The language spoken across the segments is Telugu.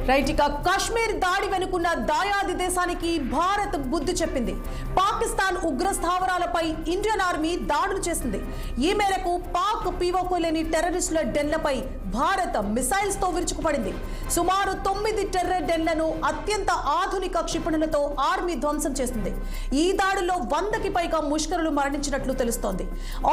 రైట్ ఇక కాశ్మీర్ దాడి వెనుకున్న దాయాది దేశానికి భారత్ బుద్ధి చెప్పింది. పాకిస్తాన్ ఉగ్ర స్థావరాలపై ఇండియన్ ఆర్మీ దాడులు చేసింది. ఈ మేరకు పాక్ పీఓకు లేని టెర్రరిస్టుల డెన్లపై భారత్ మిసైల్స్ తో విరుచుకుపడింది. సుమారు 9 టెర్రర్ డెన్లను అత్యంత ఆధునిక క్షిపణులతో ఆర్మీ ధ్వంసం చేసింది. ఈ దాడుల్లో 100కి పైగా ముష్కరులు మరణించినట్లు తెలుస్తోంది.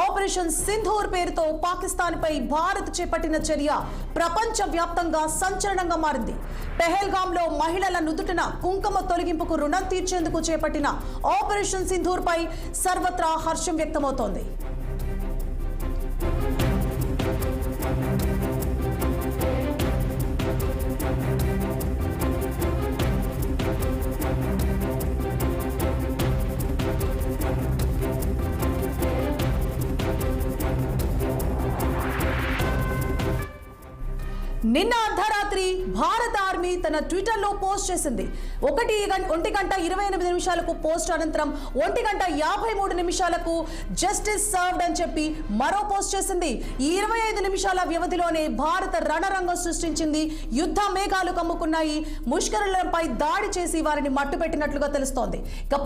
ఆపరేషన్ సింధూర్ పేరుతో పాకిస్తాన్ పై భారత్ చేపట్టిన చర్య ప్రపంచ వ్యాప్తంగా సంచలనంగా మారింది. పెహల్గామ్ లో మహిళల నుదుటిన కుంకుమ తొలగింపుకు రుణం తీర్చేందుకు చేపట్టిన ఆపరేషన్ సింధూర్ పై సర్వత్రా హర్షం వ్యక్తమవుతోంది. నిన్న అర్ధరాత్రి భారత ఆర్మీ తన ట్విట్టర్లో పోస్ట్ చేసింది. 1:28 పోస్ట్ అనంతరం 1:53 జస్టిస్ సర్వ్డ్ అని చెప్పి మరో పోస్ట్ చేసింది. ఈ 25 నిమిషాల వ్యవధిలోనే భారత రణరంగం సృష్టించింది. యుద్ధ మేఘాలు కమ్ముకున్నాయి. ముష్కరులపై దాడి చేసి వారిని మట్టుపెట్టినట్లుగా తెలుస్తోంది. ఇక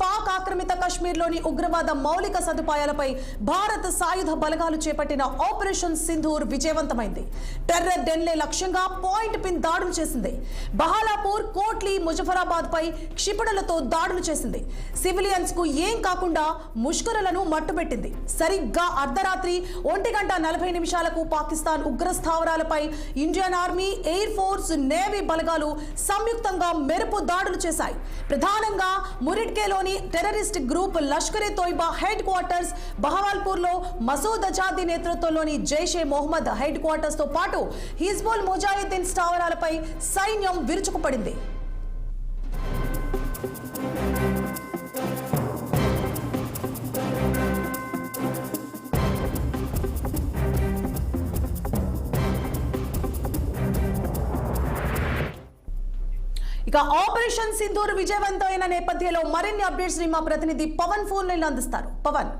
పాక్ ఆక్రమిత కశ్మీర్లోని ఉగ్రవాద మౌలిక సదుపాయాలపై భారత సాయుధ బలగాలు చేపట్టిన ఆపరేషన్ సింధూర్ విజయవంతమైంది. టెర్రర్ డెన్లే లక్ష్యంగా పాయింట్ పిన్ దాడులు చేసింది. బహాలాపూర్, కోట్లీ, ముజఫరాబాద్ పై క్షిపణులతో దాడులు చేసింది. సివిలియన్స్ కు ఏం కాకుండా ముష్కరులను మట్టుబెట్టింది. సరిగ్గా అర్ధరాత్రి 1:40 పాకిస్తాన్ ఉగ్ర స్థావరాలపై Indian army, air force, navy బలగాలు సంయుక్తంగా మెరుపు దాడులు చేశాయి. ప్రధానంగా మురిడ్కేలోని terrorist group Lashkar-e Taiba headquarters, Bahawalpur లో మసూద్ అజాదీ నేతృత్వంలోని జైషే మొహమ్మద్ హెడ్ క్వార్టర్స్ తో పాటు హిజ్బుల్ ముజాహిద్దీన్ స్థావరాలపై సైన్యం విరుచుకుపడింది. ఇక ఆపరేషన్ సింధూర్ విజయవంతమైన నేపథ్యంలో మరిన్ని అప్డేట్స్ ని మా ప్రతినిధి పవన్ ఫోన్ లైన్ అందిస్తారు. పవన్,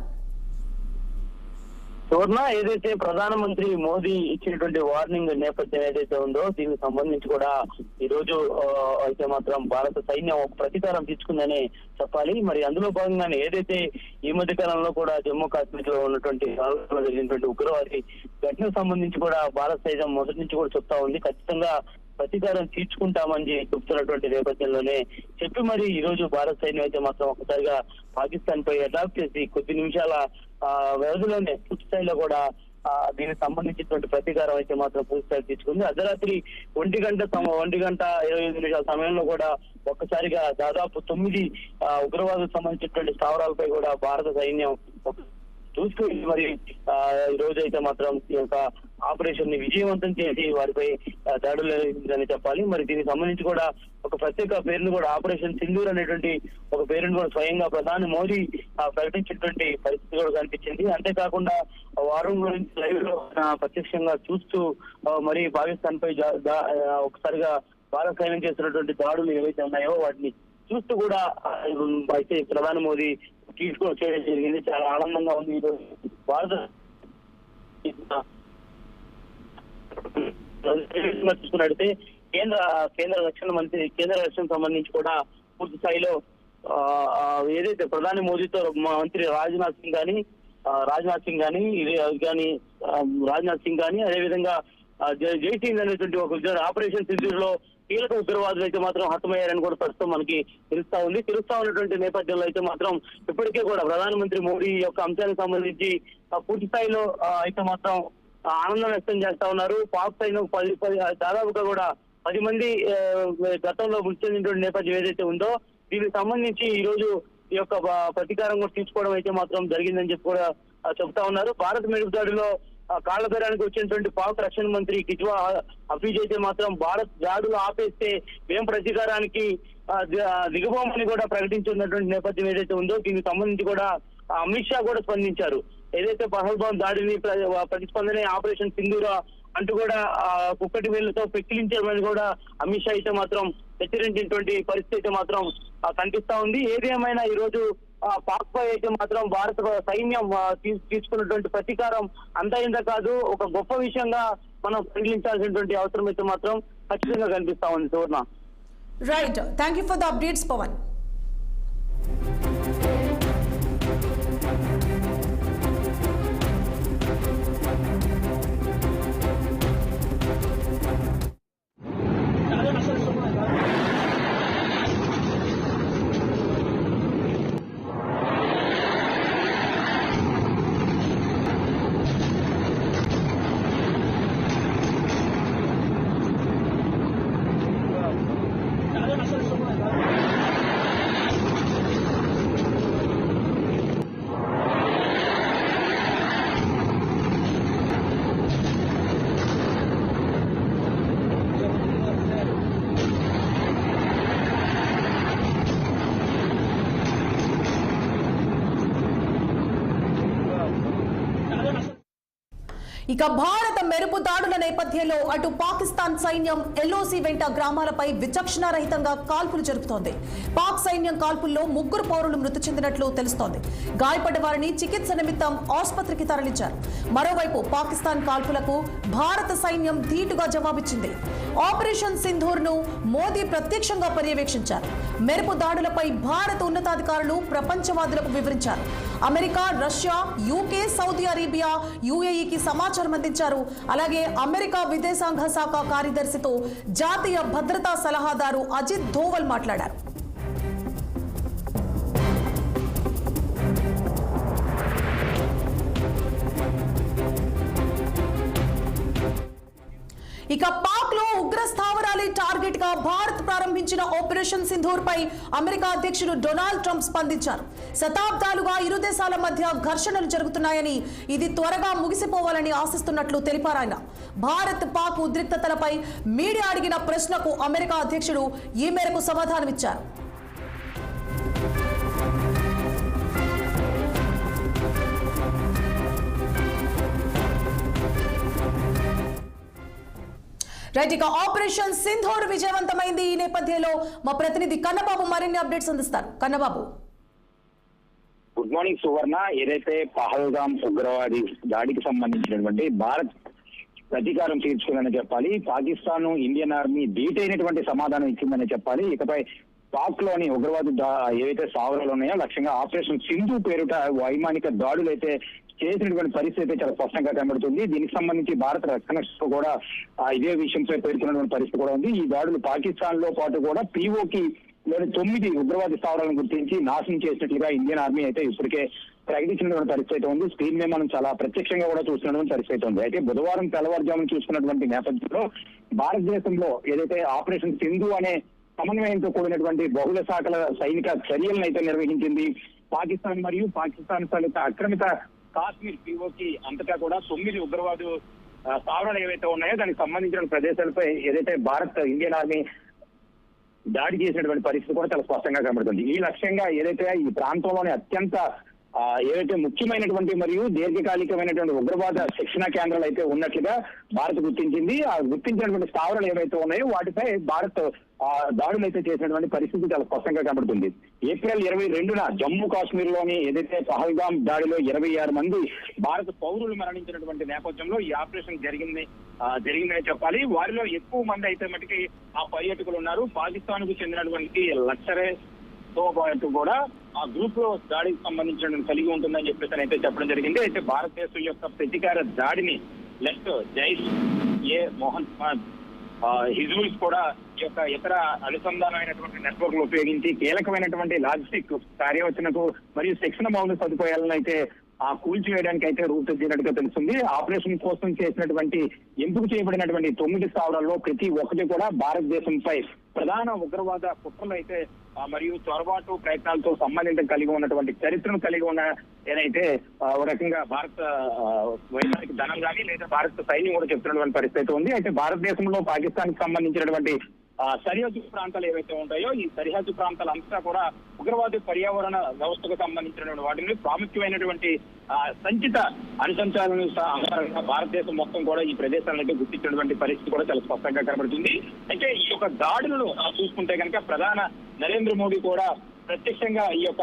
ఏదైతే ప్రధానమంత్రి మోదీ ఇచ్చినటువంటి వార్నింగ్ నేపథ్యం ఏదైతే ఉందో దీనికి సంబంధించి కూడా ఈ రోజు అయితే మాత్రం భారత సైన్యం ఒక ప్రతీకారం తీసుకుందని చెప్పాలి. మరి అందులో భాగంగానే ఏదైతే ఈ మధ్య కాలంలో కూడా జమ్మూ కాశ్మీర్ లో ఉన్నటువంటి జరిగినటువంటి ఉగ్రవాది ఘటనకు సంబంధించి కూడా భారత సైన్యం మొదటి నుంచి కూడా చెప్తా ఉంది. ఖచ్చితంగా ప్రతీకారం తీర్చుకుంటామని చెప్తున్నటువంటి నేపథ్యంలోనే చెప్పి మరి ఈ రోజు భారత సైన్యం అయితే మాత్రం ఒకసారిగా పాకిస్తాన్ పై అటాక్ చేసి కొద్ది నిమిషాల వ్యవధిలోనే పూర్తి స్థాయిలో కూడా దీనికి సంబంధించినటువంటి ప్రతీకారం అయితే మాత్రం పూర్తి స్థాయి తీసుకుంది. అర్ధరాత్రి 1:25 సమయంలో కూడా ఒక్కసారిగా దాదాపు 9 ఉగ్రవాదులకు సంబంధించినటువంటి స్థావరాలపై కూడా భారత సైన్యం చూసుకుని మరి ఈ రోజు అయితే మాత్రం ఈ యొక్క ఆపరేషన్ ని విజయవంతం చేసి వారిపై దాడులు నిర్వహించిందని చెప్పాలి. మరి దీనికి సంబంధించి కూడా ఒక ప్రత్యేక పేరును కూడా ఆపరేషన్ సింధూర్ అనేటువంటి ఒక పేరును కూడా స్వయంగా ప్రధాని మోదీ ప్రకటించినటువంటి పరిస్థితి కూడా కనిపించింది. అంతేకాకుండా వారం గురించి లైవ్ లో ప్రత్యక్షంగా చూస్తూ మరి పాకిస్తాన్ పై ఒకసారిగా భారత సైన్యం చేస్తున్నటువంటి దాడులు ఏవైతే ఉన్నాయో వాటిని చూస్తూ కూడా అయితే ప్రధాని మోదీ ట్వీట్ చేయడం జరిగింది. చాలా ఆనందంగా ఉంది. ఈరోజు భారత చూసుకున్నట్టయితే కేంద్ర రక్షణ సంబంధించి కూడా పూర్తి స్థాయిలో ఏదైతే ప్రధాని మోదీతో మంత్రి రాజ్నాథ్ సింగ్ కానీ అదేవిధంగా జైసింగ్ అనేటువంటి ఒక ఆపరేషన్ సింధూర్ లో కీలక ఉగ్రవాదులు అయితే మాత్రం హతమయ్యారని కూడా ప్రస్తుతం మనకి తెలుస్తా ఉన్నటువంటి నేపథ్యంలో అయితే మాత్రం ఇప్పటికే కూడా ప్రధానమంత్రి మోడీ యొక్క అంశానికి సంబంధించి పూర్తి స్థాయిలో అయితే మాత్రం ఆనందం వ్యక్తం చేస్తా ఉన్నారు. పాక్ సైన్యం దాదాపుగా కూడా 10 మంది గతంలో మృతి చెందినటువంటి నేపథ్యం ఏదైతే ఉందో దీనికి సంబంధించి ఈ రోజు ఈ యొక్క ప్రతీకారం కూడా తీసుకోవడం అయితే మాత్రం జరిగిందని చెప్పి కూడా చెప్తా ఉన్నారు. భారత మెరుపు దాడిలో కాళ్ల బేరానికి వచ్చినటువంటి పాక్ రక్షణ మంత్రి కిజ్వా హఫీజ్ అయితే మాత్రం భారత్ దాడులు ఆపేస్తే మేము ప్రతీకారానికి దిగబోమని కూడా ప్రకటించున్నటువంటి నేపథ్యం ఏదైతే ఉందో దీనికి సంబంధించి కూడా అమిత్ షా కూడా స్పందించారు. ఏదైతే పహల్గామ్ దాడిని ప్రతిస్పందనే ఆపరేషన్ సింధూర అంటూ కూడా కుక్కటి వేళ్లతో పెక్కిలించారని కూడా అమిత్ షా అయితే మాత్రం హెచ్చరించినటువంటి పరిస్థితి అయితే మాత్రం కనిపిస్తా ఉంది. ఏది ఏమైనా ఈ రోజు పాక్ పై అయితే మాత్రం భారత సైన్యం తీసుకున్నటువంటి ప్రతీకారం అంతా ఇంత కాదు, ఒక గొప్ప విషయంగా మనం పరిగణించాల్సినటువంటి అవసరం అయితే మాత్రం ఖచ్చితంగా కనిపిస్తా ఉంది Suvarna. Right, thank you for the updates Pavan. ఇక భారత మెరుపు దాడుల నేపథ్యంలో అటు పాకిస్తాన్ సైన్యం ఎల్ఓసి వెంట గ్రామాలపై విచక్షణారహితంగా కాల్పులు జరుపుతోంది. పాక్ సైన్యం కాల్పుల్లో 3 పౌరులు మృతి చెందినట్లు తెలుస్తోంది. గాయపడ్డ వారిని చికిత్స నిమిత్తం ఆసుపత్రికి తరలించారు. మరోవైపు పాకిస్తాన్ కాల్పులకు భారత సైన్యం ధీటుగా జవాబిచ్చింది. ఆపరేషన్ సింధూర్ ను మోదీ ప్రత్యక్షంగా పర్యవేక్షించారు. మెరుపు దాడులపై భారత ఉన్నతాధికారులు ప్రపంచవాదులకు వివరించారు. America, Russia, UK, Saudi Arabia, యుఏఈకి సమాచారం అందించారు. అలాగే అమెరికా విదేశాంగ శాఖ కార్యదర్శితో జాతీయ భద్రతా సలహాదారు అజిత్ ధోవల్ మాట్లాడారు. ఇక పాక్ లో ఉగ్ర స్థావరాలే టార్గెట్ గా భారత్ ప్రారంభించిన ఆపరేషన్ సింధూర్ పై అమెరికా అధ్యక్షుడు డొనాల్డ్ ట్రంప్ స్పందించారు. శతాబ్దాలుగా ఇరు దేశాల మధ్య ఘర్షణలు జరుగుతున్నాయని, ఇది త్వరగా ముగిసిపోవాలని ఆశిస్తున్నట్లు తెలిపారు ఆయన. భారత్ పాక్ ఉద్రిక్తతలపై మీడియా అడిగిన ప్రశ్నకు అమెరికా అధ్యక్షుడు ఈ మేరకు సమాధానమిచ్చారు. రైట్, ఇక ఆపరేషన్ సింధూర్ విజయవంతమైంది. ఈ నేపథ్యంలో మా ప్రతినిధి కన్నబాబు మరిన్ని అప్డేట్స్ అందిస్తారు. కన్నబాబు, గుడ్ మార్నింగ్ సువర్ణ. ఏదైతే పహల్గామ్ ఉగ్రవాది దాడికి సంబంధించినటువంటి భారత్ ప్రతీకారం తీర్చుకుందని చెప్పాలి. పాకిస్తాన్ ఇండియన్ ఆర్మీ ధీటైనటువంటి సమాధానం ఇచ్చిందని చెప్పాలి. ఇకపై పాక్ లోని ఉగ్రవాది ఏవైతే స్థావరాలు ఉన్నాయో లక్ష్యంగా ఆపరేషన్ సింధు పేరుట వైమానిక దాడులు అయితే చేసినటువంటి పరిస్థితి చాలా స్పష్టంగా కనబడుతుంది. దీనికి సంబంధించి భారత రక్షణ శాఖ కూడా ఇదే విషయంపై పేర్కొన్నటువంటి పరిస్థితి కూడా ఉంది. ఈ దాడులు పాకిస్తాన్ లో పాటు కూడా పీఓకి లోని 9 ఉగ్రవాది స్థావరాలను గుర్తించి నాశనం చేసినట్లుగా ఇండియన్ ఆర్మీ అయితే ఇప్పటికే ప్రకటించినటువంటి పరిస్థితి అయితే ఉంది. స్క్రీన్ మీద మనం చాలా ప్రత్యక్షంగా కూడా చూస్తున్నటువంటి పరిస్థితి ఉంది. అయితే బుధవారం తెల్లవారుజామున చూసుకున్నటువంటి నేపథ్యంలో భారతదేశంలో ఏదైతే ఆపరేషన్ సింధు అనే సమన్వయంతో కూడినటువంటి బహుళ శాఖల సైనిక చర్యలను అయితే నిర్వహించింది. పాకిస్తాన్ మరియు పాకిస్తాన్ ఫలిత ఆక్రమిత కాశ్మీర్ పీఓకి అంతటా కూడా 9 ఉగ్రవాదు స్థావరాలు ఏవైతే ఉన్నాయో దానికి సంబంధించిన ప్రదేశాలపై ఏదైతే భారత్ ఇండియన్ ఆర్మీ దాడి చేసినటువంటి పరిస్థితి కూడా చాలా స్పష్టంగా కనబడుతుంది. ఈ లక్ష్యంగా ఏదైతే ఈ ప్రాంతంలోని అత్యంత ఏవైతే ముఖ్యమైనటువంటి మరియు దీర్ఘకాలికమైనటువంటి ఉగ్రవాద శిక్షణ కేంద్రాలు అయితే ఉన్నట్లుగా భారత్ గుర్తించింది. ఆ గుర్తించినటువంటి స్థావరాలు ఏవైతే ఉన్నాయో వాటిపై భారత్ దాడులు అయితే చేసినటువంటి పరిస్థితి చాలా స్పష్టంగా కనబడుతుంది. ఏప్రిల్ 22న జమ్మూ కాశ్మీర్ లోని ఏదైతే పహల్గామ్ దాడిలో 26 మంది భారత పౌరులు మరణించినటువంటి నేపథ్యంలో ఈ ఆపరేషన్ జరిగిందని చెప్పాలి. వారిలో ఎక్కువ మంది అయితే మటుకి ఆ పర్యాటకులు ఉన్నారు. పాకిస్తాన్ కు చెందినటువంటి లష్కరే తోబాటు కూడా ఆ గ్రూప్ లో దాడికి సంబంధించిన కలిగి ఉంటుందని చెప్పేసి అయితే చెప్పడం జరిగింది. అయితే భారతదేశం యొక్క ప్రతీకార దాడిని లెఫ్ట్ జైష్ ఏ మొహమ్మద్ హిజ్బుల్స్ కూడా ఈ యొక్క ఇతర అనుసంధానమైనటువంటి నెట్వర్క్లు ఉపయోగించి కీలకమైనటువంటి లాజిస్టిక్ కార్యవచనకు మరియు శిక్షణ మౌలిక సదుపాయాలను అయితే కూల్చివేయడానికి అయితే రూపొందించినట్టుగా తెలుస్తుంది. ఆపరేషన్ కోసం చేసినటువంటి ఎంపిక చేయబడినటువంటి 9 స్థావరాల్లో ప్రతి ఒక్కటి కూడా భారతదేశంపై ప్రధాన ఉగ్రవాద కుట్రలు అయితే మరియు చొరబాటు ప్రయత్నాలతో సంబంధితం కలిగి ఉన్నటువంటి చరిత్రను కలిగి ఉన్న ఏదైతే ఒక రకంగా భారత వైమానిక దళం కానీ లేదా భారత సైన్యం కూడా చెప్తున్నటువంటి పరిస్థితి ఉంది. అయితే భారతదేశంలో పాకిస్తాన్ కి సంబంధించినటువంటి సరిహద్దు ప్రాంతాలు ఏవైతే ఉంటాయో ఈ సరిహద్దు ప్రాంతాలంతా కూడా ఉగ్రవాద పర్యావరణ వ్యవస్థకు సంబంధించినటువంటి వాటిని ప్రాముఖ్యమైనటువంటి సంచిత అనుసంధానాల ఆధారంగా భారతదేశం మొత్తం కూడా ఈ ప్రదేశాలను గుర్తించినటువంటి పరిస్థితి కూడా చాలా స్పష్టంగా కనబడుతుంది. అయితే ఈ యొక్క దాడులను చూసుకుంటే కనుక ప్రధాన నరేంద్ర మోడీ కూడా ప్రత్యక్షంగా ఈ యొక్క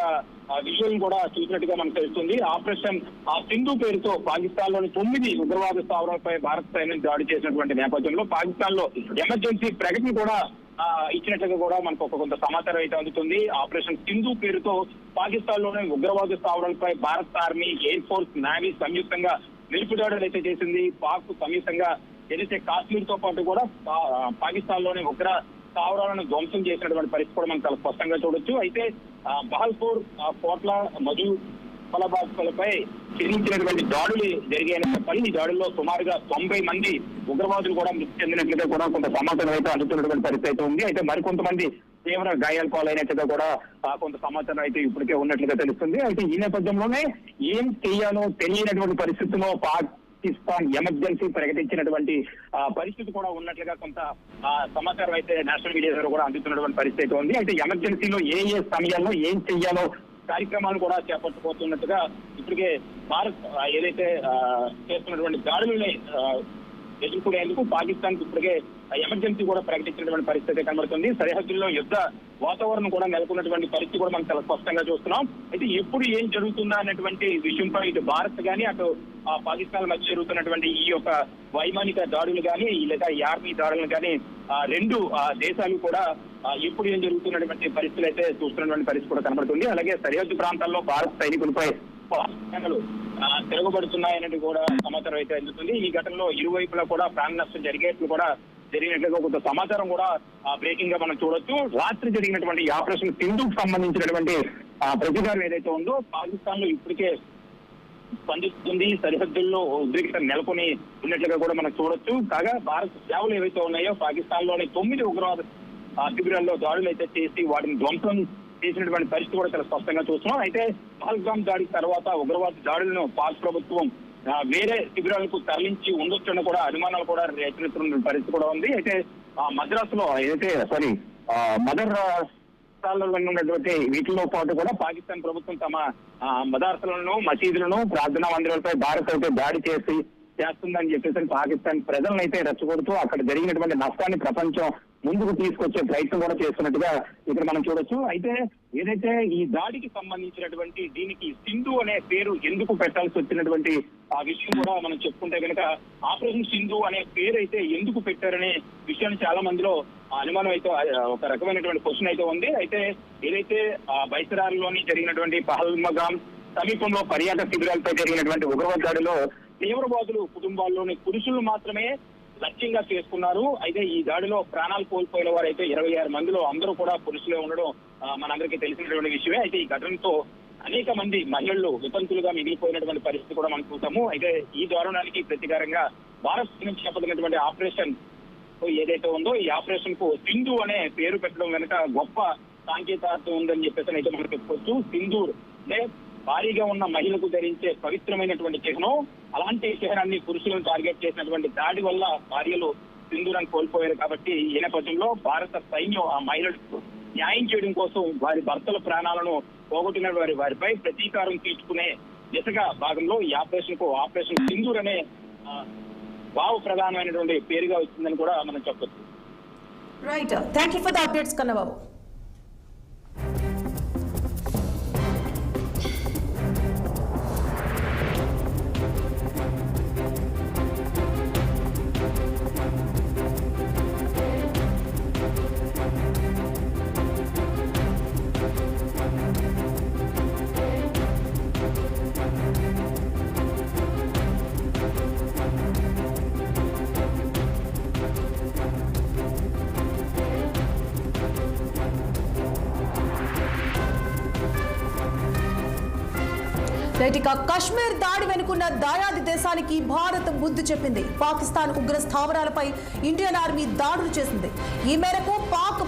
విజువల్ కూడా చూసినట్టుగా మనకు తెలుస్తుంది. ఆపరేషన్ సింధు పేరుతో పాకిస్తాన్ లోని 9 ఉగ్రవాద స్థావరాలపై భారత సైన్యం దాడి చేసినటువంటి నేపథ్యంలో పాకిస్తాన్ లో ఎమర్జెన్సీ ప్రకటన కూడా ఇచ్చినట్లుగా కూడా మనకు కొంత సమాచారం అయితే అందుతుంది. ఆపరేషన్ సింధు పేరుతో పాకిస్తాన్ లోని ఉగ్రవాద స్థావరాలపై భారత ఆర్మీ, ఎయిర్ ఫోర్స్, నేవీ సంయుక్తంగా నిలుపుదాడులు అయితే చేసింది. పాక్ సంయుక్తంగా ఏదైతే కాశ్మీర్ తో పాటు కూడా పాకిస్తాన్ లోని ఉగ్ర స్థావరాలను ధ్వంసం చేసినటువంటి పరిస్థితి కూడా మనం చాలా స్పష్టంగా చూడొచ్చు. అయితే బహల్పూర్, కోట్ల, మజుఫరాబాద్లపై చెల్లించినటువంటి దాడులు జరిగాయని చెప్పాలి. ఈ దాడుల్లో సుమారుగా 90 మంది ఉగ్రవాదులు కూడా మృతి చెందినట్లుగా కూడా కొంత సమాచారం అయితే అందుతున్నటువంటి పరిస్థితి అయితే ఉంది. అయితే మరికొంతమంది తీవ్ర గాయాలు పాలైనట్లుగా కూడా కొంత సమాచారం అయితే ఇప్పటికే ఉన్నట్లుగా తెలుస్తుంది. అయితే ఈ నేపథ్యంలోనే ఏం చేయాలో తెలియనటువంటి పరిస్థితుల్లో పాకిస్తాన్ ఎమర్జెన్సీ ప్రకటించినటువంటి పరిస్థితి కూడా ఉన్నట్లుగా కొంత సమాచారం అయితే నేషనల్ మీడియా ద్వారా కూడా అందుతున్నటువంటి పరిస్థితి అయితే ఉంది. అయితే ఎమర్జెన్సీలో ఏ సమయాల్లో ఏం చెయ్యాలో కార్యక్రమాలు కూడా చేపట్టబోతున్నట్టుగా ఇప్పటికే భారత్ ఏదైతే చేస్తున్నటువంటి దాడులని ఎదుర్కొనేందుకు పాకిస్తాన్ ఇప్పటికే ఎమర్జెన్సీ కూడా ప్రకటించినటువంటి పరిస్థితి కనబడుతుంది. సరిహద్దుల్లో యుద్ధ వాతావరణం కూడా నెలకొన్నటువంటి పరిస్థితి కూడా మనం చాలా స్పష్టంగా చూస్తున్నాం. అయితే ఎప్పుడు ఏం జరుగుతుందా అనేటువంటి విషయంపై ఇటు భారత్ కానీ అటు పాకిస్తాన్ మధ్య జరుగుతున్నటువంటి ఈ యొక్క వైమానిక దాడులు కానీ లేదా ఈ ఆర్మీ దాడులను కానీ రెండు దేశాలు కూడా ఎప్పుడు ఏం జరుగుతున్నటువంటి పరిస్థితులు అయితే చూస్తున్నటువంటి పరిస్థితి కూడా కనబడుతుంది. అలాగే సరిహద్దు ప్రాంతాల్లో భారత సైనికులపై తిరగబడుతున్నాయనేది కూడా సమాచారం అయితే అందుతుంది. ఈ ఘటనలో ఇరువైపులా కూడా ప్రాణ నష్టం జరిగినట్లుగా కొంత సమాచారం కూడా బ్రేకింగ్ గా మనం చూడొచ్చు. రాత్రి జరిగినటువంటి ఆపరేషన్ సింధుకు సంబంధించినటువంటి ప్రతికారం ఏదైతే ఉందో పాకిస్తాన్ లో ఇప్పటికే స్పందిస్తుంది. సరిహద్దుల్లో ఉద్రిక్తత నెలకొని ఉన్నట్లుగా కూడా మనం చూడొచ్చు. కాగా భారత సేవలు ఏవైతే ఉన్నాయో పాకిస్తాన్ లోని 9 ఉగ్రవాద శిబిరాల్లో దాడులు అయితే చేసి వాటిని ధ్వంసం చేసినటువంటి పరిస్థితి కూడా చాలా స్పష్టంగా చూస్తున్నాం. అయితే పహల్గామ్ దాడి తర్వాత ఉగ్రవాద దాడులను పాక్ ప్రభుత్వం వేరే శిబిరాలకు తరలించి ఉండొచ్చని కూడా అనుమానాలు కూడా రేకెత్తుతున్న పరిస్థితి కూడా ఉంది. అయితే మద్రాసులో మదర్ ఉన్నటువంటి వీటిలో పాటు కూడా పాకిస్తాన్ ప్రభుత్వం తమ మదర్సాలను, మసీదులను, ప్రార్థనా మందిరాలపై భారత్ అయితే దాడి చేస్తుందని చెప్పేసి పాకిస్తాన్ ప్రజలను అయితే రెచ్చగొడుతూ అక్కడ జరిగినటువంటి నష్టాన్ని ప్రపంచం ముందుకు తీసుకొచ్చే ప్రయత్నం కూడా చేస్తున్నట్టుగా ఇక్కడ మనం చూడొచ్చు. అయితే ఏదైతే ఈ దాడికి సంబంధించినటువంటి దీనికి సింధు అనే పేరు ఎందుకు పెట్టాల్సి వచ్చినటువంటి ఆ విషయం కూడా మనం చెప్పుకుంటే కనుక ఆపరేషన్ సింధు అనే పేరు అయితే ఎందుకు పెట్టారనే విషయాన్ని చాలా మందిలో అనుమానం అయితే ఒక రకమైనటువంటి క్వశ్చన్ అయితే ఉంది. అయితే ఏదైతే బైసరాల్లోని జరిగినటువంటి పహల్గామ్ సమీపంలో పర్యాటక శిబిరాలపై జరిగినటువంటి ఉగ్రవాద దాడిలో తీవ్రవాదులు కుటుంబాల్లోని పురుషులు మాత్రమే లక్ష్యంగా చేసుకున్నారు. అయితే ఈ దాడిలో ప్రాణాలు కోల్పోయిన వారు అయితే 26 మందిలో అందరూ కూడా పురుషులే ఉండడం మనందరికీ తెలిసినటువంటి విషయమే. అయితే ఈ ఘటనతో అనేక మంది మహిళలు వితంతులుగా మిగిలిపోయినటువంటి పరిస్థితి కూడా మనం చూసాము. అయితే ఈ దారుణానికి ప్రతీకారంగా భారత్ నుంచి చేపట్టినటువంటి ఆపరేషన్ ఏదైతే ఉందో ఈ ఆపరేషన్ కు సింధు అనే పేరు పెట్టడం వెనుక గొప్ప సాంకేతికత ఉందని చెప్పేసి అయితే మనం చెప్పుకోవచ్చు. సింధూర్ అంటే భారీగా ఉన్న మహిళకు ధరించే పవిత్రమైనటువంటి చిహ్నం. అలాంటి చిహ్నాన్ని పురుషులను టార్గెట్ చేసినటువంటి దాడి వల్ల భార్యలు సింధూరాన్ని కోల్పోయారు. కాబట్టి ఈ నేపథ్యంలో భారత సైన్యం ఆ మహిళలకు న్యాయం చేయడం కోసం వారి భర్తల ప్రాణాలను పోగొట్టిన వారిపై ప్రతీకారం తీసుకునే దిశగా భాగంలో ఈ ఆపరేషన్ సింధూర్ అనే భావ ప్రధానమైనటువంటి పేరుగా వచ్చిందని కూడా మనం చెప్పొచ్చు. Right, thank you for the updates Kannababu. ఇక కశ్మీర్ దాడి వెనుకున్న దాయాది దేశానికి భారత్ బుద్ధి చెప్పింది. పాకిస్తాన్ ఉగ్ర స్థావరాలపై ఇండియన్ ఆర్మీ దాడులు చేసింది. ఈ మేరకు పాక్